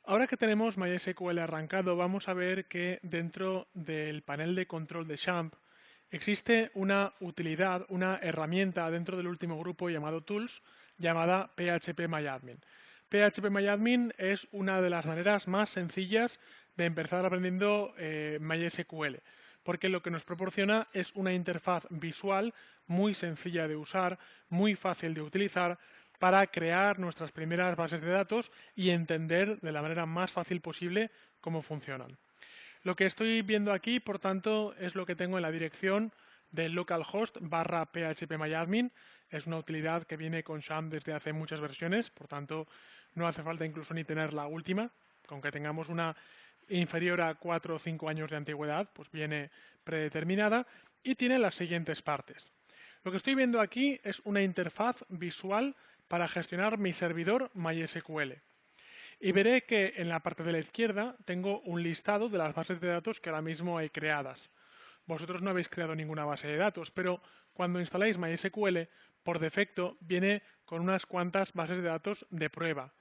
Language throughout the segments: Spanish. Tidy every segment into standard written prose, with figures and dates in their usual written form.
Ahora que tenemos MySQL arrancado, vamos a ver que dentro del panel de control de XAMPP existe una utilidad, una herramienta dentro del último grupo llamado Tools, llamada PHPMyAdmin. PHPMyAdmin es una de las maneras más sencillas de empezar aprendiendo MySQL, porque lo que nos proporciona es una interfaz visual muy sencilla de usar, muy fácil de utilizar, para crear nuestras primeras bases de datos y entender de la manera más fácil posible cómo funcionan. Lo que estoy viendo aquí, por tanto, es lo que tengo en la dirección del localhost barra phpMyAdmin. Es una utilidad que viene con XAMPP desde hace muchas versiones, por tanto, no hace falta incluso ni tener la última. Con que tengamos una inferior a 4 o 5 años de antigüedad, pues viene predeterminada y tiene las siguientes partes. Lo que estoy viendo aquí es una interfaz visual para gestionar mi servidor MySQL. Y veré que en la parte de la izquierda tengo un listado de las bases de datos que ahora mismo hay creadas. Vosotros no habéis creado ninguna base de datos, pero cuando instaláis MySQL, por defecto viene con unas cuantas bases de datos de prueba.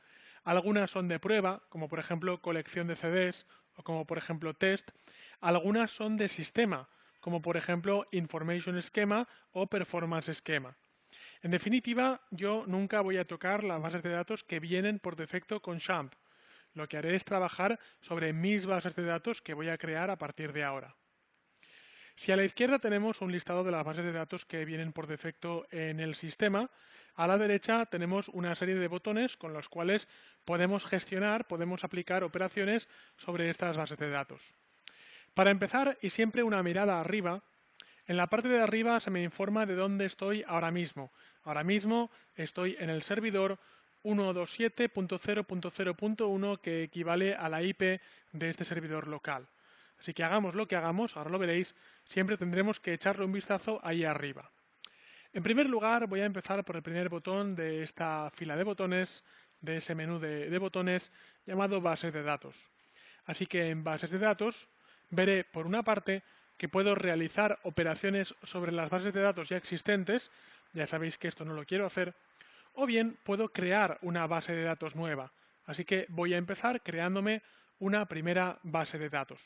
Algunas son de prueba, como por ejemplo colección de CDs o como por ejemplo test. Algunas son de sistema, como por ejemplo Information Schema o Performance Schema. En definitiva, yo nunca voy a tocar las bases de datos que vienen por defecto con XAMPP. Lo que haré es trabajar sobre mis bases de datos que voy a crear a partir de ahora. Si a la izquierda tenemos un listado de las bases de datos que vienen por defecto en el sistema, a la derecha tenemos una serie de botones con los cuales podemos gestionar, podemos aplicar operaciones sobre estas bases de datos. Para empezar, y siempre una mirada arriba, en la parte de arriba se me informa de dónde estoy ahora mismo. Ahora mismo estoy en el servidor 127.0.0.1 que equivale a la IP de este servidor local. Así que hagamos lo que hagamos, ahora lo veréis, siempre tendremos que echarle un vistazo ahí arriba. En primer lugar voy a empezar por el primer botón de esta fila de botones, de ese menú de botones llamado bases de datos. Así que en bases de datos veré por una parte que puedo realizar operaciones sobre las bases de datos ya existentes, ya sabéis que esto no lo quiero hacer, o bien puedo crear una base de datos nueva. Así que voy a empezar creándome una primera base de datos.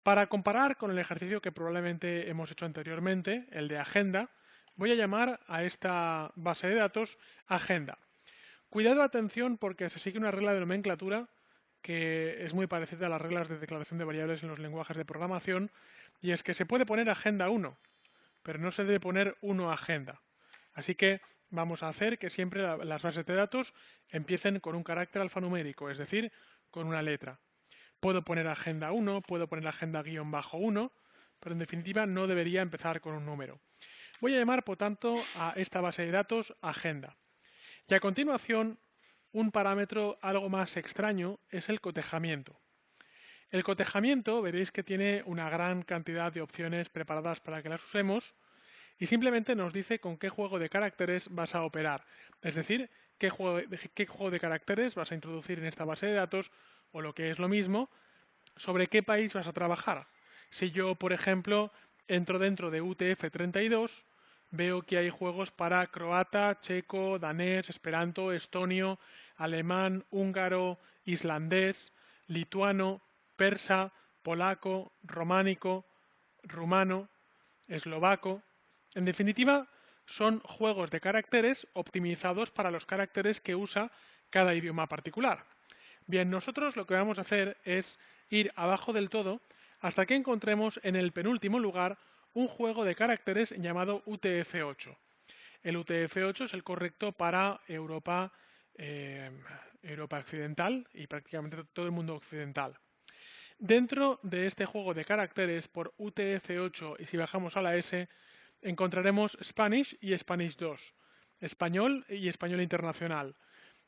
Para comparar con el ejercicio que probablemente hemos hecho anteriormente, el de agenda, voy a llamar a esta base de datos agenda. Cuidado, atención, porque se sigue una regla de nomenclatura que es muy parecida a las reglas de declaración de variables en los lenguajes de programación, y es que se puede poner agenda 1, pero no se debe poner 1 agenda. Así que vamos a hacer que siempre las bases de datos empiecen con un carácter alfanumérico, es decir, con una letra. Puedo poner agenda 1, puedo poner agenda -1, pero en definitiva no debería empezar con un número. Voy a llamar, por tanto, a esta base de datos agenda. Y a continuación, un parámetro algo más extraño es el cotejamiento. El cotejamiento veréis que tiene una gran cantidad de opciones preparadas para que las usemos y simplemente nos dice con qué juego de caracteres vas a operar. Es decir, qué juego de caracteres vas a introducir en esta base de datos o lo que es lo mismo, sobre qué país vas a trabajar. Si yo, por ejemplo, entro dentro de UTF-32, veo que hay juegos para croata, checo, danés, esperanto, estonio, alemán, húngaro, islandés, lituano, persa, polaco, románico, rumano, eslovaco. En definitiva, son juegos de caracteres optimizados para los caracteres que usa cada idioma particular. Bien, nosotros lo que vamos a hacer es ir abajo del todo hasta que encontremos en el penúltimo lugar un juego de caracteres llamado UTF-8. El UTF-8 es el correcto para Europa, Europa occidental y prácticamente todo el mundo occidental. Dentro de este juego de caracteres por UTF-8 y si bajamos a la S encontraremos Spanish y Spanish 2, español y español internacional.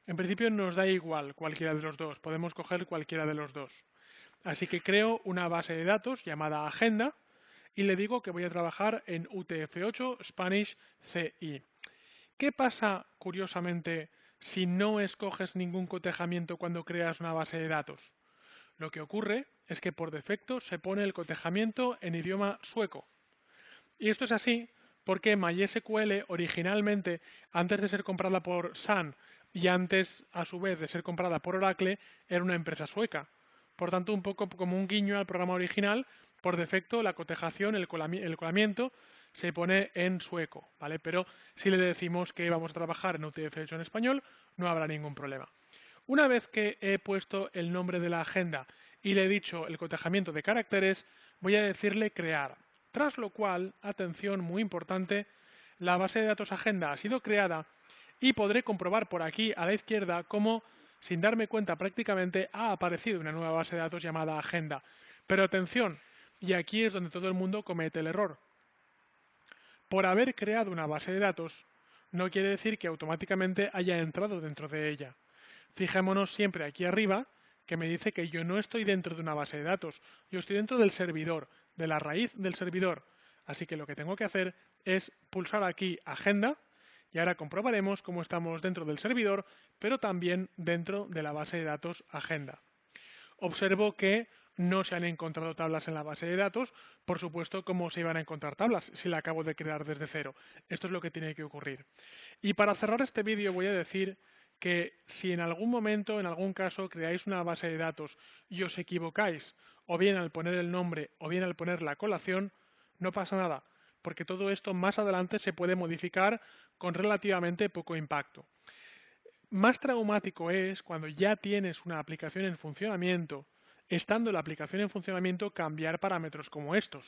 En principio nos da igual cualquiera de los dos, podemos coger cualquiera de los dos. Así que creo una base de datos llamada agenda y le digo que voy a trabajar en UTF-8 Spanish CI. ¿Qué pasa, curiosamente, si no escoges ningún cotejamiento cuando creas una base de datos? Lo que ocurre es que por defecto se pone el cotejamiento en idioma sueco. Y esto es así porque MySQL originalmente, antes de ser comprada por Sun y antes, a su vez, de ser comprada por Oracle, era una empresa sueca. Por tanto, un poco como un guiño al programa original, por defecto la cotejación, el colamiento, se pone en sueco, ¿vale? Pero si le decimos que vamos a trabajar en UTF-8 en español, no habrá ningún problema. Una vez que he puesto el nombre de la agenda y le he dicho el cotejamiento de caracteres, voy a decirle crear. Tras lo cual, atención, muy importante, la base de datos agenda ha sido creada y podré comprobar por aquí a la izquierda cómo, sin darme cuenta prácticamente, ha aparecido una nueva base de datos llamada agenda. Pero atención, y aquí es donde todo el mundo comete el error. Por haber creado una base de datos, no quiere decir que automáticamente haya entrado dentro de ella. Fijémonos siempre aquí arriba, que me dice que yo no estoy dentro de una base de datos, yo estoy dentro del servidor, de la raíz del servidor. Así que lo que tengo que hacer es pulsar aquí Agenda, y ahora comprobaremos cómo estamos dentro del servidor, pero también dentro de la base de datos Agenda. Observo que no se han encontrado tablas en la base de datos, por supuesto, ¿cómo se iban a encontrar tablas si la acabo de crear desde cero? Esto es lo que tiene que ocurrir. Y para cerrar este vídeo voy a decir que si en algún momento, en algún caso, creáis una base de datos y os equivocáis, o bien al poner el nombre o bien al poner la colación, no pasa nada, porque todo esto más adelante se puede modificar con relativamente poco impacto. Más traumático es cuando ya tienes una aplicación en funcionamiento, estando la aplicación en funcionamiento, cambiar parámetros como estos.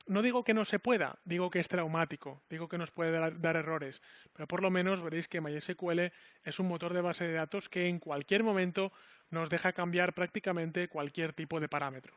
No digo que no se pueda, digo que es traumático, digo que nos puede dar errores, pero por lo menos veréis que MySQL es un motor de base de datos que en cualquier momento nos deja cambiar prácticamente cualquier tipo de parámetro.